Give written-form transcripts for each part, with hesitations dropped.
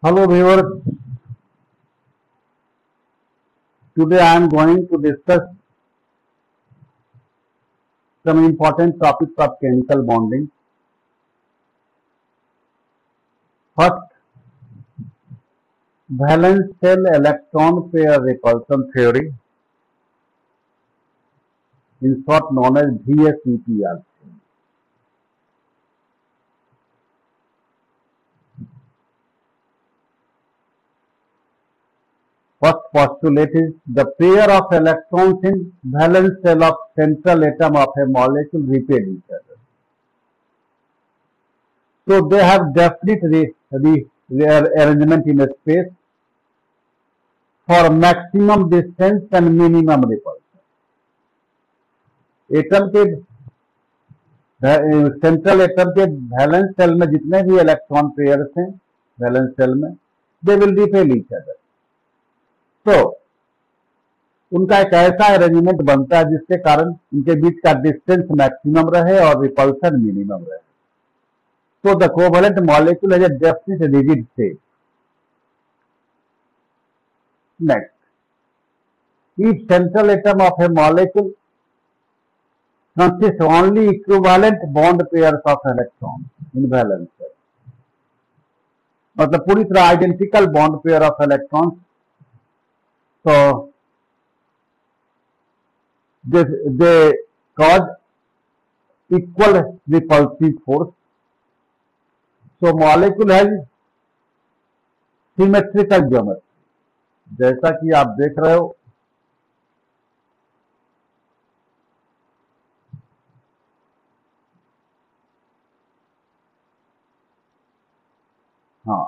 Hello viewers, today I am going to discuss some important topics of chemical bonding. First, valence shell electron pair repulsion theory, in short known as VSEPR. First postulate is the pair of electrons in valence shell of central atom of a molecule repel each other. So they have definite arrangement in a space for maximum distance and minimum repulsion. Atom के central atom के valence shell में जितने भी electron pairs हैं valence shell में they will repel each other. तो उनका एक ऐसा अरेंजमेंट बनता है जिसके कारण उनके बीच का डिस्टेंस मैक्सिमम रहे और रिपल्सन मिनिमम रहे. So the covalent molecule has a definite rigid state. Next, each central atom of a molecule consists only equivalent bond pairs of electrons in valence shell. मतलब पूरी तरह identical bond pair of electrons. तो they cause equal repulsive force. So molecule has symmetrical geometry. जैसा कि आप देख रहे हो हाँ,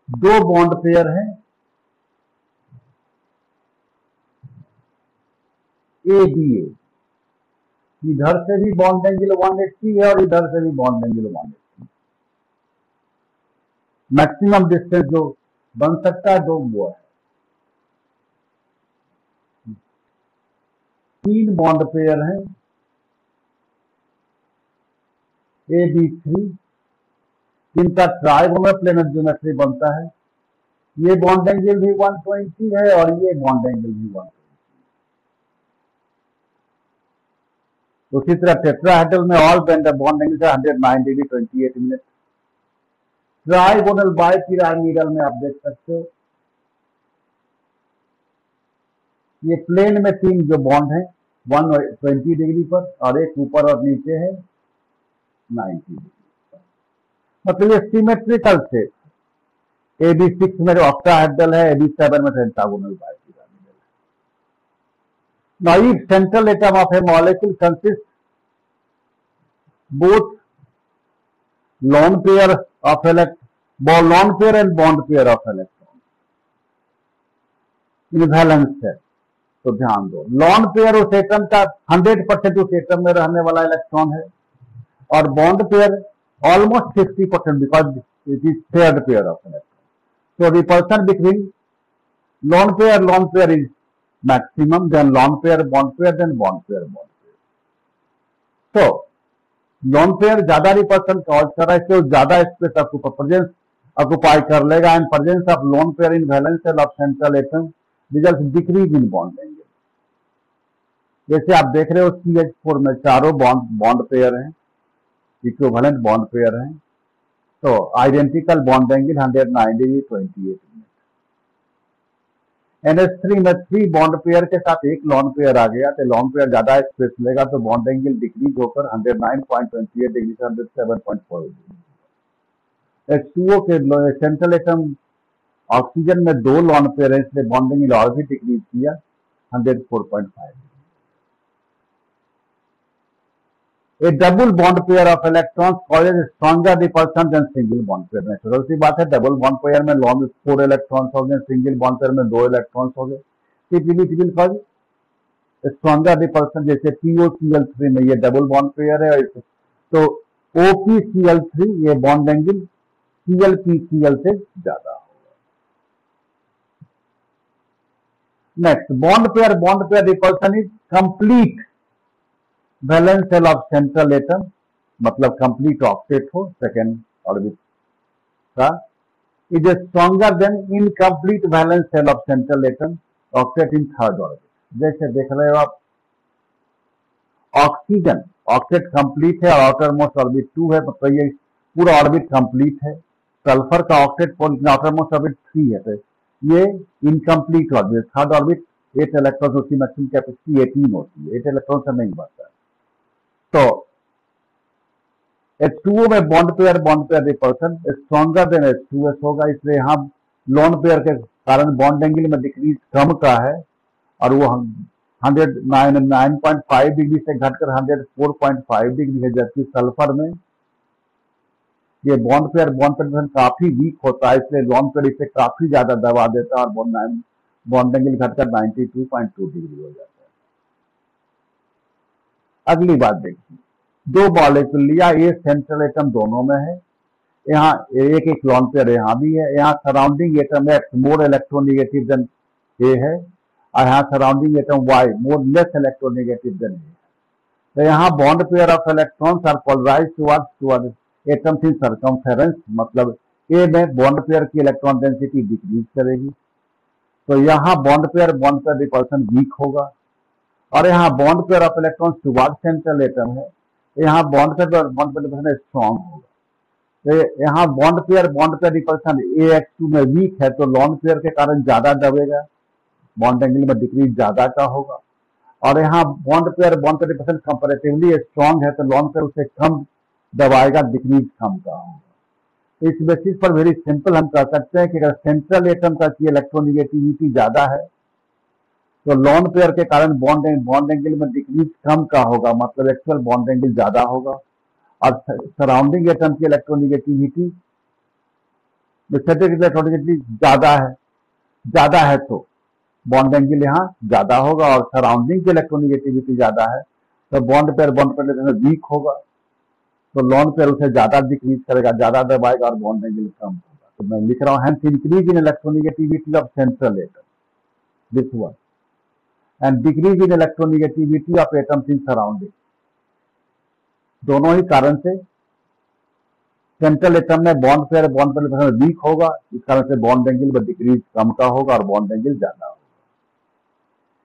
दो बॉन्ड पेयर हैं ए बी ए. इधर से भी बॉन्ड एंगल 180 है और इधर से भी बॉन्ड एंगल 180. मैक्सिमम डिस्टेंस जो बन सकता है दो वो है. तीन बॉन्ड पेयर हैं ए बी थ्री. इनका ट्राइगोनल प्लेनर ज्योमेट्री बनता है. ये बॉन्ड एंगल भी 120 है और ये बॉन्ड एंगल भी 120. उसी तरह टेट्राहेड्रल में all bond angle 109 degree 28 minute. Trigonal bipyramidal में आप देख सकते हो ये प्लेन में तीन जो बॉन्ड है 120 डिग्री पर और एक ऊपर और नीचे है 90 डिग्री. मतलब ये सिमेट्रिकल से AB6 में जो ऑक्टाहेड्रल है AB7 में पेंटागोनल बाइपिरामिडल है. Now each central atom of a molecule consists both lone pair of lone pair and bond pair of electrons in valence shell. तो ध्यान दो लॉन पेयर उस एटम का 100% उस एटम में रहने वाला इलेक्ट्रॉन है और bond pair almost 50% because it is paired pair of electrons. So repulsion between lone pair is maximum, then lone pair, bond pair, then bond pair. So lone pair ज्यादा repulsion cause कर रहा है इससे ज्यादा space presence occupy कर लेगा and presence of lone pair in valence shell of central atom result decrease in bond angle. जैसे आप देख रहे हो CH4 में चारों बॉन्ड पेयर हैं, इक्विवेलेंट बॉन्ड पेयर हैं. तो identical bond angle 109 degree 28 minute. NH3 में 3 बॉन्ड पेयर के साथ एक लॉन पेयर आ गया तो लॉन पेयर ज्यादा स्पेस लेगा तो बॉन्ड एंगल डिक्रीज होकर 109.28 डिग्री से 107.4 डिग्री. H2O के सेंट्रल एटम ऑक्सीजन में दो लॉन पेयर है इसलिए बॉन्ड एंगल और भी डिक्रीज किया 104.5. A double bond pair of electrons causes stronger repulsion than single bond pair. Natural सी बात है, डबल बॉन्ड पेयर में लॉन्ग 4 इलेक्ट्रॉन्स हो गए, सिंगल बॉन्ड पेयर में 2 इलेक्ट्रॉन्स हो गए. It will cause stronger repulsion. जैसे POCl3 में ये डबल बॉन्ड पेयर है तो OPCl3 ये बॉन्ड एंगल ClPCl से ज्यादा होगा. Next bond pair repulsion is complete valence shell of central atom मतलब कंप्लीट ऑक्टेट हो सेकेंड ऑर्बिट का is stronger than incomplete valence shell of central atom octet in third orbit. जैसे देख रहे हो आप, ऑक्सीजन ऑक्टेट कंप्लीट है और आउटर मोस्ट ऑर्बिट 2 है, मतलब ये पूरा ऑर्बिट कंप्लीट है। सल्फर का ऑक्टेट आउटर मोस्ट ऑर्बिट 3 है, तो ये incomplete orbit. Third orbit 8 electron, उसकी मैक्सिमम कैपेसिटी 18 होती है, 8 इलेक्ट्रॉन से नहीं बढ़ता है। तो H2O में bond pair repulsion stronger than H2S होगा, इसलिए यहाँ लोन पेयर के कारण बॉन्ड एंगल में डिक्रीज कम का है और वो 109.5 डिग्री से घटकर 104.5 डिग्री है। जबकि सल्फर में ये बॉन्ड पेयर काफी वीक होता है, इसलिए लोन पेयर इसे काफी ज्यादा दबा देता है और बॉन्ड एंगल घटकर 92.2 डिग्री हो जाता है। अगली बात देखिए, दो मॉलिक्यूल लिया, ये सेंट्रल एटम दोनों में है, यहाँ एक एक लोन पेयर यहाँ भी है, यहाँ surrounding atom X more electronegative than A है और यहाँ surrounding atom Y more less electronegative than A. तो यहाँ bond pair of electrons are polarised towards atoms in circumference, मतलब ए में बॉन्ड पेयर की इलेक्ट्रॉन डेंसिटी डिक्रीज करेगी, तो यहाँ बॉन्ड पेयर रिपल्सन वीक होगा। और यहाँ bond pair of electrons towards central atom है, यहाँ बॉन्ड पेयर रिपल्सन स्ट्रॉन्ग होगा। तो यहाँ बॉन्ड पेयर रिपल्सन AX2 में वीक है, तो लॉन पेयर के कारण ज्यादा दबेगा, बॉन्ड एंगल में डिक्रीज ज्यादा का होगा। और यहाँ bond pair repulsion comparatively strong है, तो लॉन पेयर उसे कम दबाएगा, डिक्रीज कम का होगा। इस बेसिस पर वेरी सिंपल हम कह सकते हैं कि अगर सेंट्रल एटम का की इलेक्ट्रोनिगेटिविटी ज्यादा है तो लॉन पेयर के कारण बॉन्ड एंगल में डिक्रीज कम का होगा, मतलब एक्चुअल बॉन्ड एंगल ज्यादा होगा। और सराउंडिंग एटम की इलेक्ट्रोनिगेटिविटी ज्यादा है तो बॉन्ड एंगल यहाँ ज्यादा होगा, और सराउंडिंग की इलेक्ट्रोनिगेटिविटी ज्यादा है तो बॉन्ड पेयर वीक होगा, तो लॉन पेयर उसे ज्यादा डिक्रीज करेगा, ज्यादा दबाएगा और बॉन्ड एंगल कम होगा। तो मैं लिख रहा हूँ hence increase in electronegativity of central atom, this one, and decrease in electronegativity of atoms in surrounding. दोनों ही कारण से सेंट्रल एटम में बॉन्ड पेयर वीक होगा, इस कारण से बॉन्ड एंगल में डिक्रीज कम का होगा और बॉन्ड एंगल ज्यादा होगा।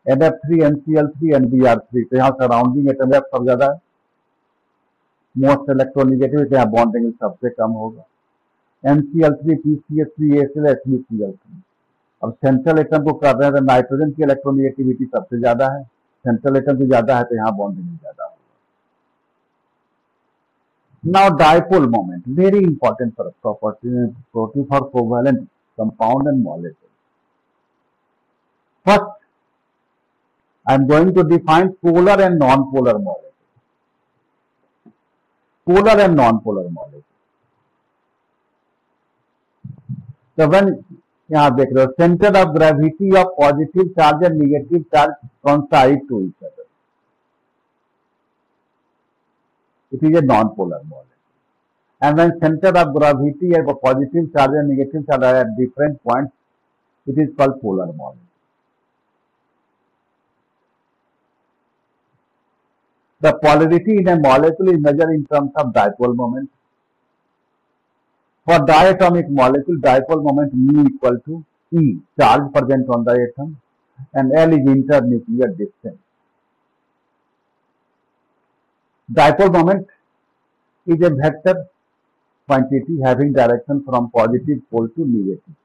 NF3 NCl3 NBr3, तो यहाँ सराउंडिंग एटम में सब ज्यादा है, मोस्ट इलेक्ट्रोनिगेटिव, यहाँ बॉन्ड एंगल सबसे कम होगा। NCl3 PCl3 HCl3। अब सेंट्रल एटम को कर रहे हैं तो नाइट्रोजन की इलेक्ट्रोनिगेटिविटी सबसे ज्यादा है, सेंट्रल एटम की ज्यादा है, तो यहाँ बॉन्ड एंगल ज्यादा होगा। Now dipole moment, very important for property for covalent compound and molecule. First, I am going to define polar and non-polar molecule. Polar and non-polar molecule. So when यहाँ देख रहे हो, center of gravity of positive charge and negative charge coincide to each other. It is a non-polar molecule. And when center of gravity of a positive charge and negative charge are at different points, it is called polar molecule. The polarity in a molecule is measured in terms of dipole moment. For diatomic molecule, dipole moment mu equal to E, charge present on the atom, and L is internuclear distance. Dipole moment is a vector quantity having direction from positive pole to negative pole,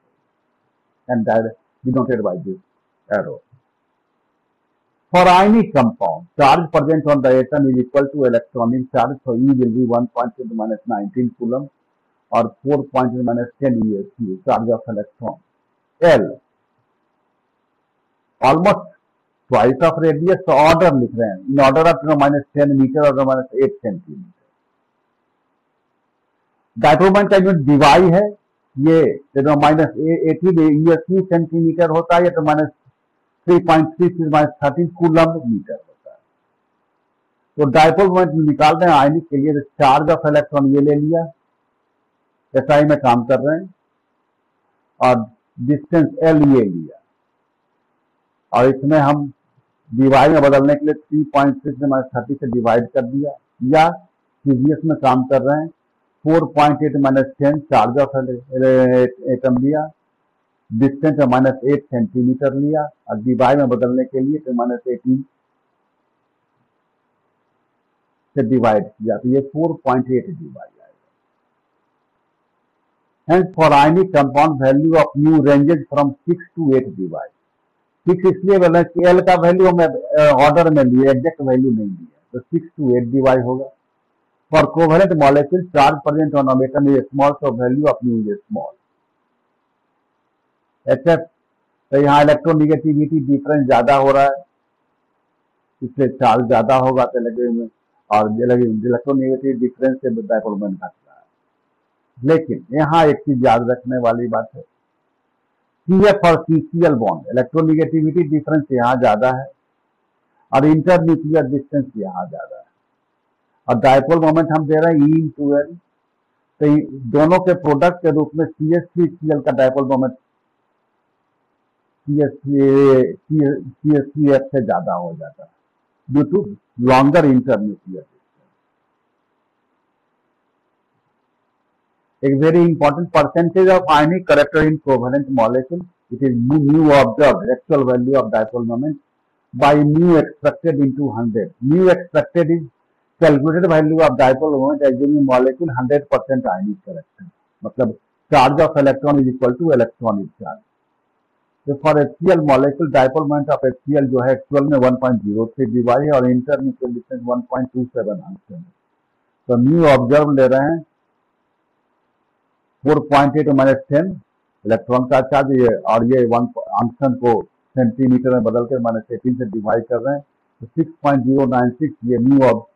and denoted by this arrow. For ionic compound, charge present on the atom is equal to electronic charge, so E will be 1 × 10⁻⁹ coulomb or 4 × 10 ESU, charge of electron. L, almost twice of radius, so order लिख रहे हैं, in order of 10 meter or 8 centimeter. Dipole moment का unit Dibai है, ये -18 centimetre होता है, या तो -3.36 कूलम मीटर होता है। तो डाइपोल मोमेंट निकाल रहे हैं आयनिक के लिए, चार्ज ऑफ इलेक्ट्रॉन ये ले लिया, SI में काम कर रहे हैं, और डिस्टेंस L ये लिया, और इसमें हम डिवाइड में बदलने के लिए 3.6 से डिवाइड कर दिया, या सीजीएस में काम कर रहे हैं 4.8 माइनस 10 चार्ज ऑफ एटम लिया, डिस्टेंस -8 सेंटीमीटर लिया और डिवाई में बदलने के लिए तो -18 से डिवाइड किया तो ये 4.8 डिवाई आएगा। Hence for ionic compound value of mu ranges from 6 to 8 Dibai. 6 इसलिए बोला कि L का वैल्यू हमें ऑर्डर में लिए, एग्जैक्ट वैल्यू नहीं लिया, तो 6 to 8 डिवाई होगा। For covalent molecule charge present on atom is small, so value of mu is small। HF तो यहाँ इलेक्ट्रोनिगेटिविटी डिफरेंस ज्यादा हो रहा है, इसलिए चार्ज ज्यादा होगा तो लगे में, और इलेक्ट्रोनिगेटिव डिफरेंस से डायपोल मोमेंट घट रहा है। लेकिन यहाँ एक चीज याद रखने वाली बात है, CF और CCl बॉन्ड इलेक्ट्रोनिगेटिविटी डिफरेंस यहाँ ज्यादा है और इंटरन्यूक्लियर डिस्टेंस यहाँ ज्यादा है, और डायपोल मोमेंट हम दे रहे हैं E/L, तो दोनों के प्रोडक्ट के रूप में CH3Cl का डायपोल मोमेंट CF से ज्यादा हो जाता है due to longer internuclear distance. एक very important percentage of ionic character in covalent molecule, it is mu observed actual value of dipole moment by mu extracted into 100। mu extracted is calculated value of dipole moment assuming molecule 100% ionic character, मतलब charge of electron is equal to electronic charge। तो for HCl molecule dipole moment of HCl जो है actual में 1.03 डिवाई है और internuclear distance 1.27 answer है। तो mu observe ले रहे हैं 4.8 माइनस 10 इलेक्ट्रॉन का चार्ज, ये और ये 1 आंसर को सेंटीमीटर में बदल कर -18 से डिवाइड कर रहे हैं, तो 6.096 ये mu ऑफ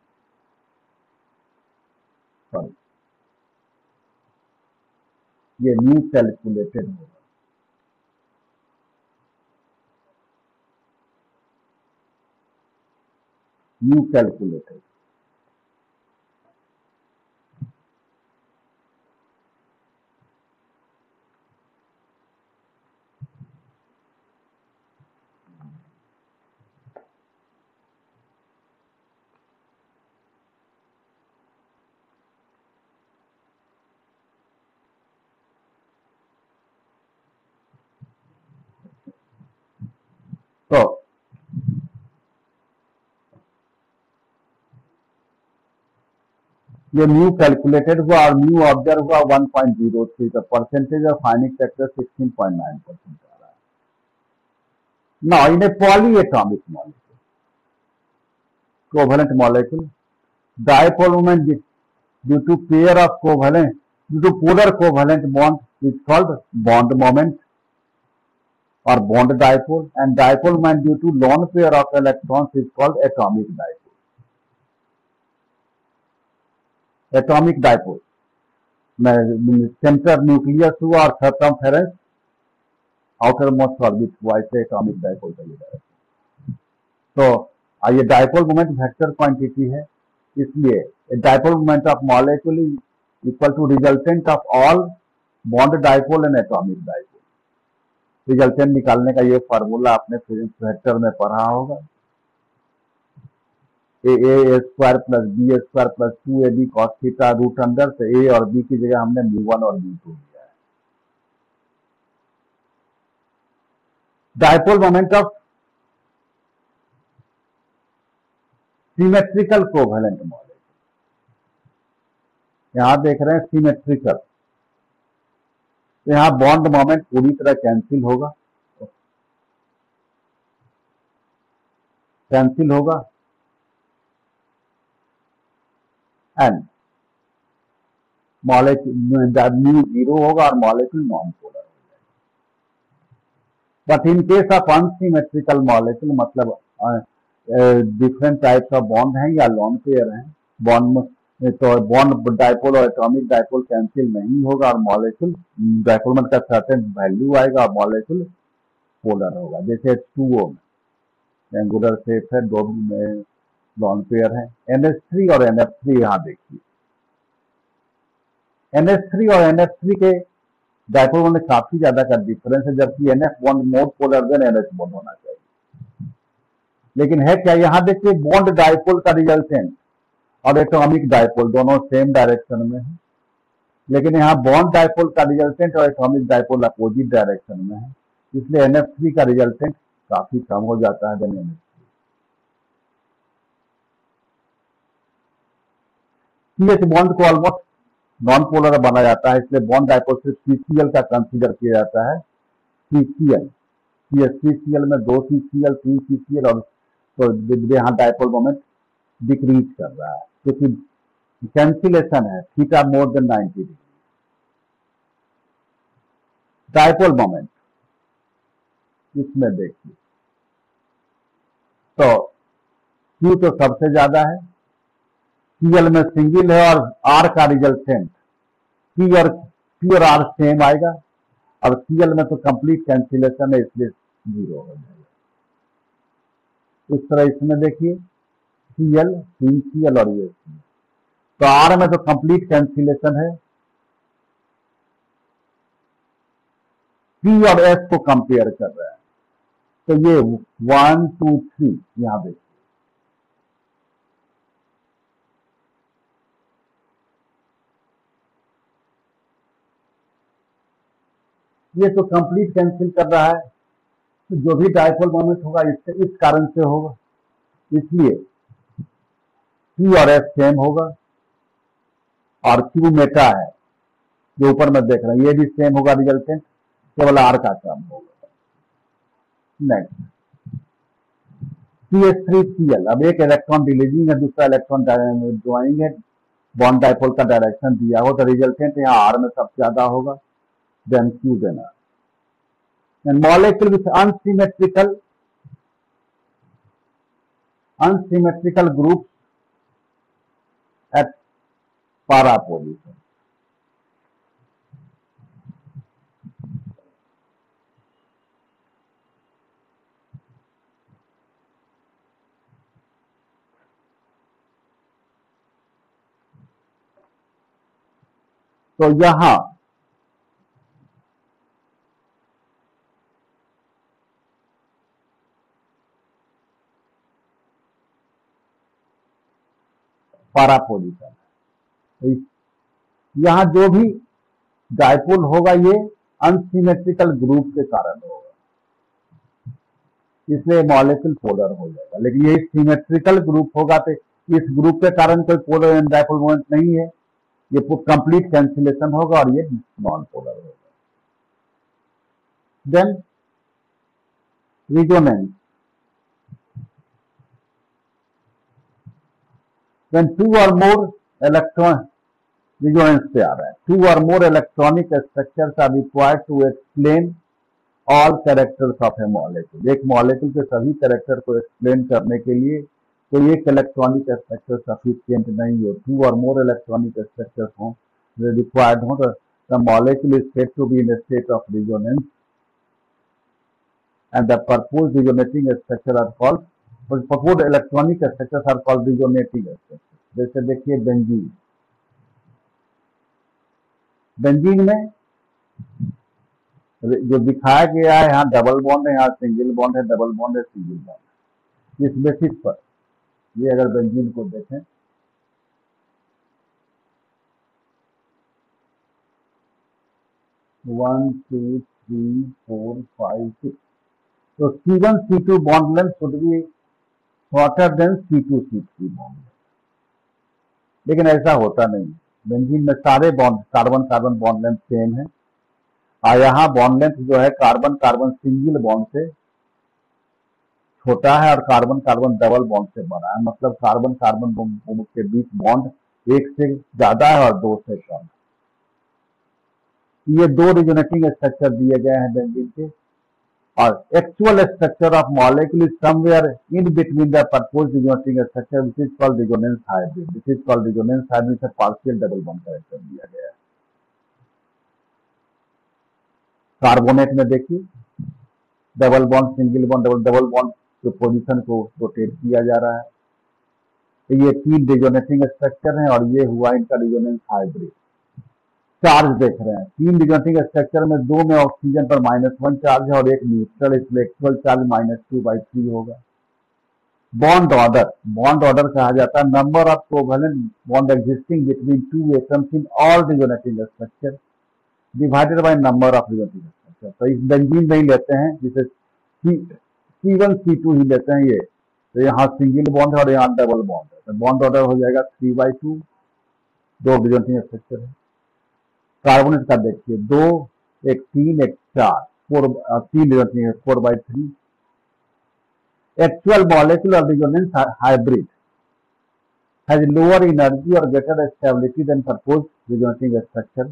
ये mu कैलकुलेटेड होगा। mu calculated। तो ये mu कैलकुलेटेड हुआ और mu ऑब्जर्व हुआ 1.03, तो परसेंटेज ऑफ आयनिक फैक्टर 16.9% आ रहा है। Now in a polyatomic molecule, covalent molecule, dipole moment due to pair of covalent due to polar covalent bond is called bond moment और bond dipole, and dipole moment due to lone pair of electrons is called atomic dipole. Atomic dipole में centre nucleus हुआ और circumference outer most orbit हुआ, इसे atomic dipole कहा जाता है। तो ये डायपोल मोमेंट वेक्टर क्वांटिटी है, इसलिए dipole moment of molecule is equal to resultant of all bond dipole and atomic dipole. Resultant निकालने का ये फार्मूला आपने फिजिक्स वेक्टर में पढ़ा होगा, a square plus b square प्लस 2ab cos theta root under से a और b की जगह हमने mu1 और mu2 लिया है। Dipole moment of symmetrical covalent molecule, यहां देख रहे हैं सिमेट्रिकल, तो यहां बॉन्ड मोमेंट पूरी तरह कैंसिल होगा, एंड मॉलिक्यूल mu 0 होगा और मॉलिक्यूल नॉन पोलर हो जाएगा। But in case of unsymmetrical molecule, मतलब डिफरेंट टाइप्स ऑफ बॉन्ड हैं या लॉन पेयर हैं, बॉन्ड तो बॉन्ड डायपोल और एटॉमिक डायपोल कैंसिल नहीं होगा और मॉलिक्यूल डायपोल का सर्टेन वैल्यू आएगा और मॉलिक्यूल पोलर होगा। जैसे H2O में एंगुलर शेप है, दो में लॉन पेयर है, NH3 और NF3। यहां देखिए NH3 और NF3 के डायपोल में काफी ज्यादा का डिफरेंस है, जबकि NF bond more polar than NH bond होना चाहिए। लेकिन है क्या, यहां देखिए बॉन्ड डायपोल का रिजल्टेंट और एटॉमिक डायपोल दोनों सेम डायरेक्शन में है, लेकिन यहाँ बॉन्ड डायपोल का रिजल्टेंट और एटॉमिक डायपोल अपोजिट डायरेक्शन में है, इसलिए NF3 का रिजल्टेंट काफी कम हो जाता है देन NH3। CH बॉन्ड को ऑलमोस्ट नॉन पोलर बना जाता है, इसलिए बॉन्ड डायपोल सिर्फ CCl का कंसीडर किया जाता है। CCl CCl में 2 CCl 3 CCl, और तो यहाँ डायपोल मोमेंट डिक्रीज कर रहा है क्योंकि कैंसिलेशन है theta more than 90 degree. Dipole moment इसमें देखिए तो Q तो सबसे ज्यादा है, Cl में सिंगल है और R का रिजल्टेंट P और R सेम आएगा, और Cl में तो कंप्लीट कैंसिलेशन है इसलिए 0 हो जाएगा। इस तरह इसमें देखिए Cl 3 Cl और ये Cl, तो R में तो कंप्लीट कैंसिलेशन है। P और S को कंपेयर कर रहे हैं, तो ये 1 2 3 यहां देखिए, ये तो कंप्लीट कैंसिल कर रहा है, तो जो भी डायपोल मोमेंट होगा इससे इस कारण से होगा, इसलिए P और S सेम होगा, और Q मेटा है जो ऊपर में देख रहे हैं ये भी सेम होगा रिजल्टेंट, केवल R का कम होगा। नेक्स्ट CH3Cl, अब एक इलेक्ट्रॉन रिलीजिंग है, दूसरा इलेक्ट्रॉन ज्वाइनिंग है, बॉन्ड डायपोल का डायरेक्शन दिया हो तो रिजल्टेंट यहाँ R में सबसे ज्यादा होगा then Q then R। And molecule with unsymmetrical groups at para position. तो यहां पारा पोजिशन, यहां जो भी डायपोल होगा ये अनसिमेट्रिकल ग्रुप के कारण होगा, इसलिए मॉलिक्यूल पोलर हो जाएगा। लेकिन ये सिमेट्रिकल ग्रुप होगा तो इस ग्रुप के कारण कोई पोलर डायपोल मोमेंट नहीं है, ये कंप्लीट कैंसिलेशन होगा और ये नॉन पोलर होगा। Then resonance, when two or more electron resonance पे आ रहा है, two or more electronic structures are required to explain all characters of a molecule। एक मॉलिक्यूल के सभी कैरेक्टर को एक्सप्लेन करने के लिए कोई एक इलेक्ट्रॉनिक स्ट्रक्चर सफिशिएंट नहीं हो, टू और मोर इलेक्ट्रॉनिक स्ट्रक्चर्स हो रिक्वायर्ड हो, तो the molecule is said to be in a state of resonance and the proposed resonating structure are called proposed electronic structures are called resonating structures। जैसे देखिए benzene, benzene में जो दिखाया गया है यहाँ डबल बॉन्ड है, यहाँ सिंगल बॉन्ड है, डबल बॉन्ड है, सिंगल बॉन्ड है। इस बेसिस पर ये अगर बेंजीन को देखें 1 2 3 4 5 6, तो C1 C2 bond length should be shorter than C2 C3 bond। लेकिन ऐसा होता नहीं, बेंजीन में सारे bond carbon carbon bond length same है, और यहाँ बॉन्ड लेंथ जो है कार्बन कार्बन सिंगल बॉन्ड से छोटा है और कार्बन कार्बन डबल बॉन्ड से बड़ा है, मतलब कार्बन कार्बन के बीच बॉन्ड एक से ज्यादा है और दो से कम है। ये दो रिजोनेटिंग स्ट्रक्चर दिए गए हैं बेंजीन के, और actual structure of molecule is somewhere in between the proposed resonating structure which is called resonance hybrid. This is called resonance hybrid से पार्शियल डबल बॉन्ड कैरेक्टर दिया गया है। कार्बोनेट में देखिए double bond single bond double bond के position को rotate किया जा रहा है, तो ये तीन रिजोनेटिंग स्ट्रक्चर हैं और ये हुआ इनका रिजोनेंस हाइब्रिड। चार्ज देख रहे हैं, तीन रिजोनेटिंग स्ट्रक्चर में दो में ऑक्सीजन पर -1 चार्ज है और एक न्यूट्रल, इसलिए एक्चुअल चार्ज -2/3 होगा। बॉन्ड ऑर्डर कहा जाता है number of covalent bond existing between two atoms in all resonating structure divided by number of resonating structure. तो इस बेंजीन में ही लेते हैं, जिसे C1 C2 ही लेते हैं ये, तो यहाँ सिंगल बॉन्ड है और यहाँ डबल बॉन्ड है, तो बॉन्ड ऑर्डर हो जाएगा 3/2, 2 रिजोनेटिंग स्ट्रक्चर है। कार्बोनेट का देखिए 2, एक 3, एक 4, 3 resonating 4/3। Actual molecular resonance hybrid has lower energy or greater stability than proposed resonating structure.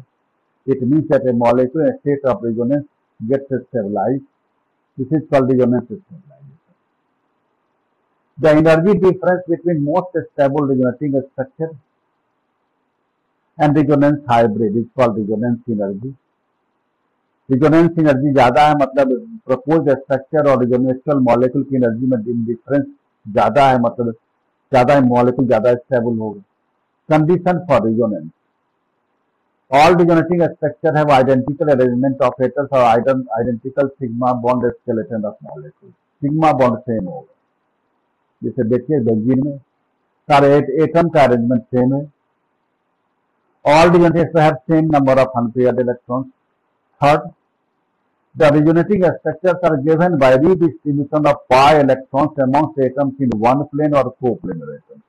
It means that a molecule in a state of resonance gets stabilized. This is called resonance stabilization. The energy difference between most stable resonating structure and resonance hybrid is called resonance energy. Resonance energy ज्यादा है, मतलब proposed structure और resonantial molecule की energy में difference ज्यादा है, मतलब ज्यादा मॉलिक्यूल ज्यादा स्टेबल होगा। Condition for resonance, all resonating structure have identical arrangement of atoms और identical sigma bond skeleton of molecule, sigma bond same होगा। जैसे देखिए बेंजीन में सारे एटम का अरेंजमेंट सेम है। All resonating have same number of unpaired electrons. Third, the resonating structures are given by redistribution of pi electrons amongst atoms in one plane or coplanar atoms.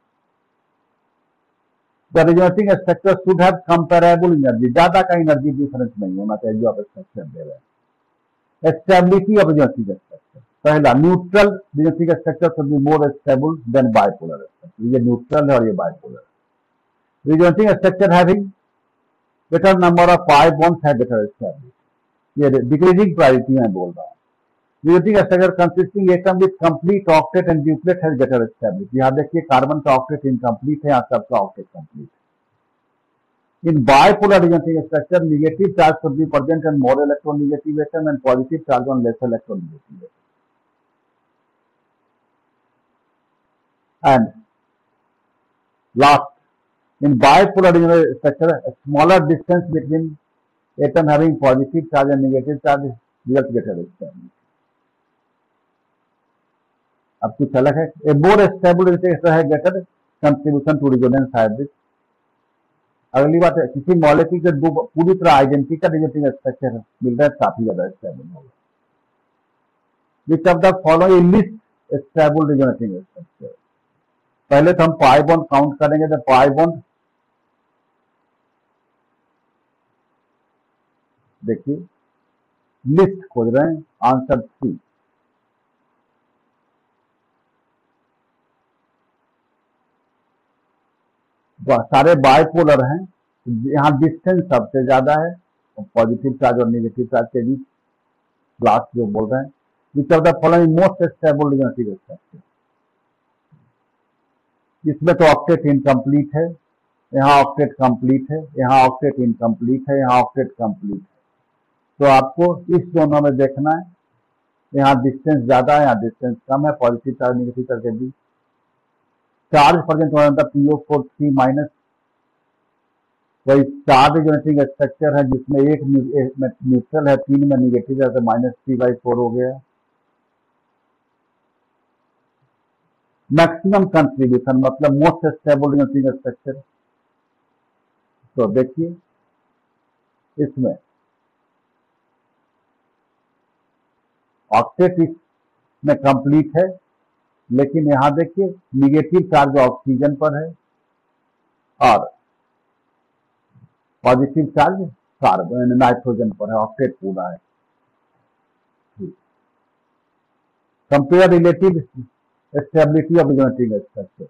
The resonating structure should have comparable energy. ज्यादा का energy difference नहीं होना चाहिए जो आप structure दे रहे हैं। Stability of resonating structure, पहला neutral resonating structure should be more stable than bipolar structure। ये न्यूट्रल है और ये bipolar है। Resonating structure having better number of pi bonds have better stability। ये डिक्रीजिंग प्रायोरिटी में बोल रहा हूँ। Resonating structure consisting atom with complete octet and duplet has better stability. यहाँ देखिए कार्बन का ऑक्टेट इनकम्प्लीट है, यहाँ सबका ऑक्टेट कंप्लीट है। In bipolar resonating structure negative charge should be present and more electronegative atom and positive charge on less electronegative atom. And last, in bipolar structure, a smaller distance between atom having positive charge and negative charge results greater stability। अब कुछ अलग है, a more stable structure है greater contribution to resonance hybrid। अगली बात है, किसी molecule के दो पूरी तरह आइडेंटिकल रिजोनेटिंग स्ट्रक्चर मिल रहा है, काफी ज्यादा स्टेबल होगा। Which of the following least stable resonating structure? पहले तो हम पाई बॉन्ड काउंट करेंगे, तो पाई बॉन्ड देखिए लिस्ट खोज रहे हैं, आंसर 3। सारे बायपोलर हैं, यहाँ डिस्टेंस सबसे ज्यादा है, पॉजिटिव चार्ज और नेगेटिव चार्ज के बीच। लास्ट जो बोल रहे हैं, which of the following most stable resonating structure? इसमें तो ऑक्टेट इनकम्प्लीट है, यहाँ ऑक्टेट कंप्लीट है, यहाँ ऑक्टेट इनकम्प्लीट है, यहाँ ऑक्टेट कंप्लीट है। तो आपको इस दोनों में देखना है, यहाँ डिस्टेंस ज्यादा है, यहाँ डिस्टेंस कम है, पॉजिटिव चार्ज नेगेटिव चार्ज के बीच। चार्ज प्रेजेंट होने का PO4 3-, वही चार्ज रिजोनेटिंग स्ट्रक्चर है जिसमें एक में न्यूट्रल है, 3 में नेगेटिव है, तो -3/4 हो गया। मैक्सिमम कंट्रीब्यूशन मतलब मोस्ट स्टेबल रिजोनेटिंग स्ट्रक्चर। तो देखिए इसमें ऑक्टेट में कंप्लीट है, लेकिन यहां देखिए निगेटिव चार्ज ऑक्सीजन पर है और पॉजिटिव चार्ज कार्बन नाइट्रोजन पर है, ऑक्टेट पूरा है। Compare relative stability of resonating structure.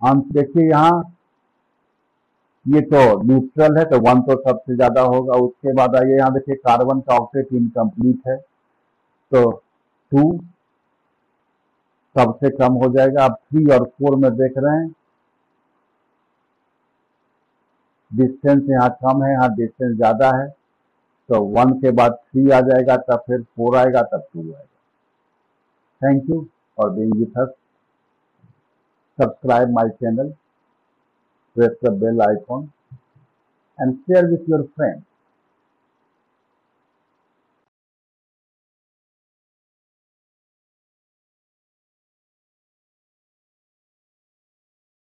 हम देखिए यहाँ ये तो न्यूट्रल है, तो 1 तो सबसे ज्यादा होगा। उसके बाद आइए यहाँ देखिए कार्बन का ऑक्टेट इनकम्प्लीट है, तो 2 सबसे कम हो जाएगा। अब 3 और 4 में देख रहे हैं डिस्टेंस यहाँ कम है, यहाँ डिस्टेंस ज्यादा है, तो 1 के बाद 3 आ जाएगा, तब फिर 4 आएगा, तब 2 आएगा। Thank you for being with us. Subscribe my channel, press the bell icon and share with your friends.